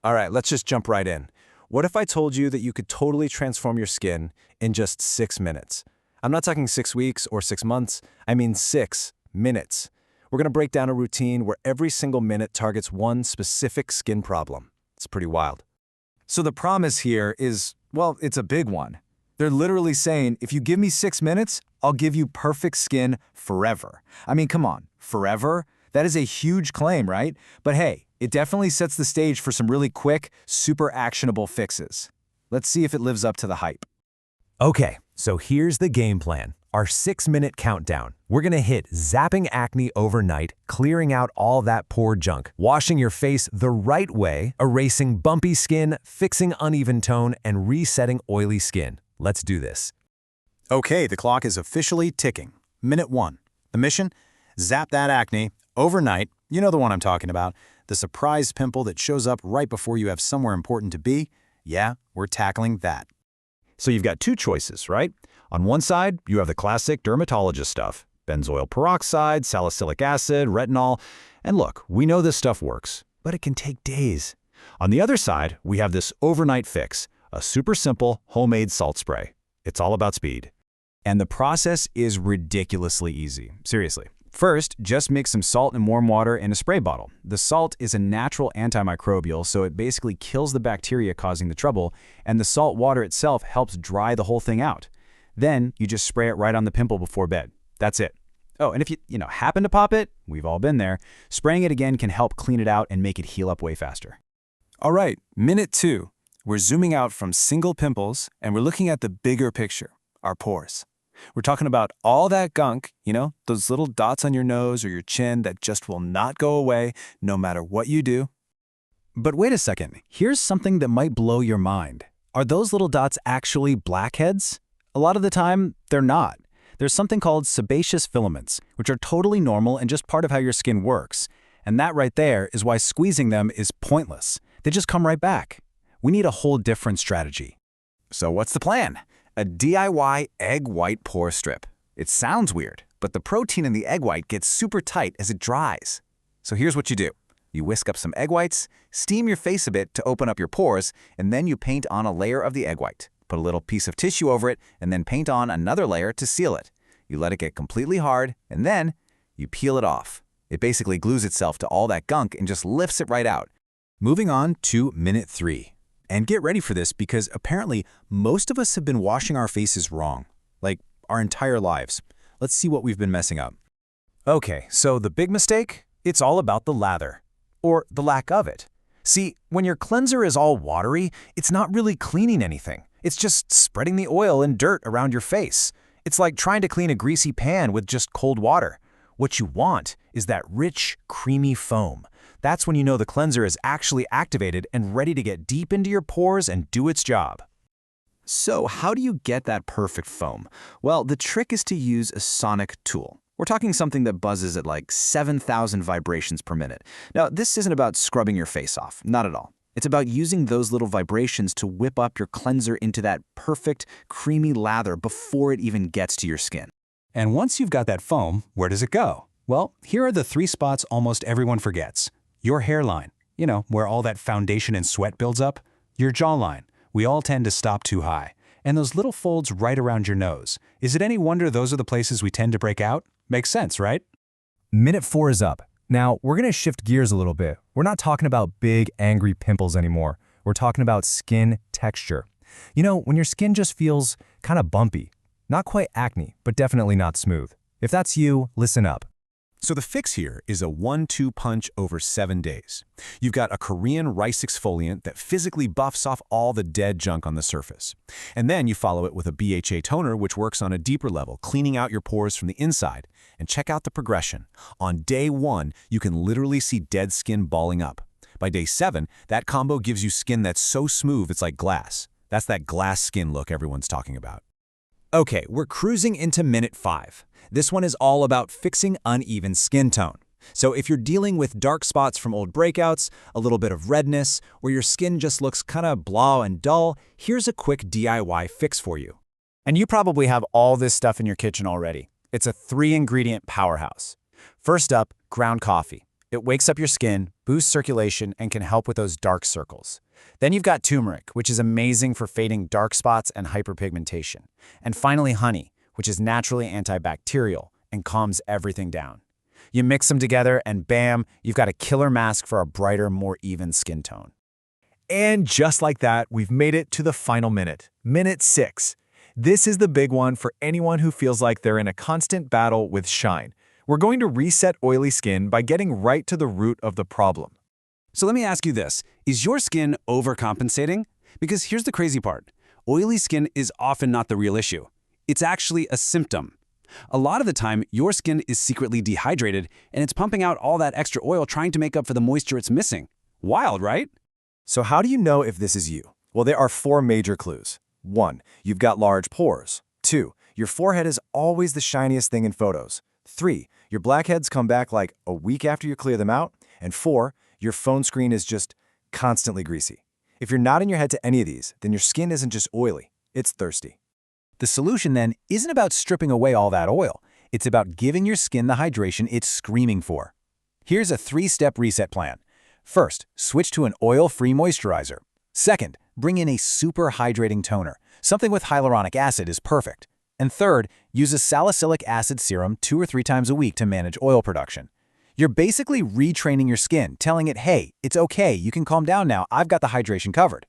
All right, let's just jump right in. What if I told you that you could totally transform your skin in just 6 minutes? I'm not talking 6 weeks or 6 months, I mean 6 minutes. We're going to break down a routine where every single minute targets one specific skin problem. It's pretty wild. So the promise here is, well, it's a big one. They're literally saying, if you give me 6 minutes, I'll give you perfect skin forever. I mean, come on, forever? That is a huge claim, right? But hey, it definitely sets the stage for some really quick, super actionable fixes. Let's see if it lives up to the hype. Okay, so here's the game plan. Our 6-minute countdown. We're gonna hit zapping acne overnight, clearing out all that pore junk, washing your face the right way, erasing bumpy skin, fixing uneven tone, and resetting oily skin. Let's do this. Okay, the clock is officially ticking. Minute 1. The mission? Zap that acne overnight. You know the one I'm talking about. The surprise pimple that shows up right before you have somewhere important to be. Yeah, we're tackling that. So you've got two choices, right? On one side, you have the classic dermatologist stuff, benzoyl peroxide, salicylic acid, retinol. And look, we know this stuff works, but it can take days. On the other side, we have this overnight fix, a super simple homemade salt spray. It's all about speed. And the process is ridiculously easy. Seriously. First, just mix some salt and warm water in a spray bottle. The salt is a natural antimicrobial, so it basically kills the bacteria causing the trouble, and the salt water itself helps dry the whole thing out. Then, you just spray it right on the pimple before bed. That's it. Oh, and if you happen to pop it, we've all been there, spraying it again can help clean it out and make it heal up way faster. All right, minute 2. We're zooming out from single pimples, and we're looking at the bigger picture, our pores. We're talking about all that gunk, those little dots on your nose or your chin that just will not go away no matter what you do. But wait a second, here's something that might blow your mind. Are those little dots actually blackheads? A lot of the time, they're not. There's something called sebaceous filaments, which are totally normal and just part of how your skin works. And that right there is why squeezing them is pointless. They just come right back. We need a whole different strategy. So what's the plan? A DIY egg white pore strip. It sounds weird, but the protein in the egg white gets super tight as it dries. So here's what you do. You whisk up some egg whites, steam your face a bit to open up your pores, and then you paint on a layer of the egg white. Put a little piece of tissue over it, and then paint on another layer to seal it. You let it get completely hard, and then you peel it off. It basically glues itself to all that gunk and just lifts it right out. Moving on to minute 3. And get ready for this because apparently most of us have been washing our faces wrong, like our entire lives. Let's see what we've been messing up. Okay, so the big mistake? It's all about the lather, or the lack of it. See, when your cleanser is all watery, it's not really cleaning anything. It's just spreading the oil and dirt around your face. It's like trying to clean a greasy pan with just cold water. What you want is that rich, creamy foam. That's when you know the cleanser is actually activated and ready to get deep into your pores and do its job. So how do you get that perfect foam? Well, the trick is to use a sonic tool. We're talking something that buzzes at like 7,000 vibrations per minute. Now, this isn't about scrubbing your face off, not at all. It's about using those little vibrations to whip up your cleanser into that perfect, creamy lather before it even gets to your skin. And once you've got that foam, where does it go? Well, here are the 3 spots almost everyone forgets. Your hairline, where all that foundation and sweat builds up. Your jawline, we all tend to stop too high. And those little folds right around your nose. Is it any wonder those are the places we tend to break out? Makes sense, right? Minute 4 is up. Now, we're gonna shift gears a little bit. We're not talking about big, angry pimples anymore. We're talking about skin texture. When your skin just feels kind of bumpy. Not quite acne, but definitely not smooth. If that's you, listen up. So the fix here is a 1-2 punch over 7 days. You've got a Korean rice exfoliant that physically buffs off all the dead junk on the surface. And then you follow it with a BHA toner, which works on a deeper level, cleaning out your pores from the inside. And check out the progression. On day 1, you can literally see dead skin balling up. By day 7, that combo gives you skin that's so smooth it's like glass. That's that glass skin look everyone's talking about. Okay, we're cruising into minute 5. This one is all about fixing uneven skin tone. So if you're dealing with dark spots from old breakouts, a little bit of redness, or your skin just looks kind of blah and dull, here's a quick DIY fix for you. And you probably have all this stuff in your kitchen already. It's a 3-ingredient powerhouse. First up, ground coffee. It wakes up your skin, boosts circulation, and can help with those dark circles. Then you've got turmeric, which is amazing for fading dark spots and hyperpigmentation. And finally, honey, which is naturally antibacterial and calms everything down. You mix them together and bam, you've got a killer mask for a brighter, more even skin tone. And just like that, we've made it to the final minute, minute 6. This is the big one for anyone who feels like they're in a constant battle with shine. We're going to reset oily skin by getting right to the root of the problem. So let me ask you this. Is your skin overcompensating? Because here's the crazy part. Oily skin is often not the real issue. It's actually a symptom. A lot of the time, your skin is secretly dehydrated, and it's pumping out all that extra oil trying to make up for the moisture it's missing. Wild, right? So how do you know if this is you? Well, there are 4 major clues. 1. You've got large pores. 2. Your forehead is always the shiniest thing in photos. 3. Your blackheads come back like a week after you clear them out. And 4. Your phone screen is just constantly greasy. If you're nodding your head to any of these, then your skin isn't just oily, it's thirsty. The solution then isn't about stripping away all that oil. It's about giving your skin the hydration it's screaming for. Here's a 3-step reset plan. First, switch to an oil-free moisturizer. Second, bring in a super hydrating toner. Something with hyaluronic acid is perfect. And third, use a salicylic acid serum 2 or 3 times a week to manage oil production. You're basically retraining your skin, telling it, hey, it's okay, you can calm down now, I've got the hydration covered.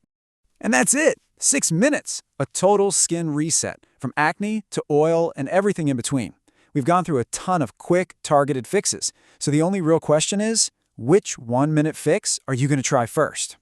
And that's it! 6 minutes! A total skin reset, from acne to oil and everything in between. We've gone through a ton of quick, targeted fixes, so the only real question is, which 1-minute fix are you going to try first?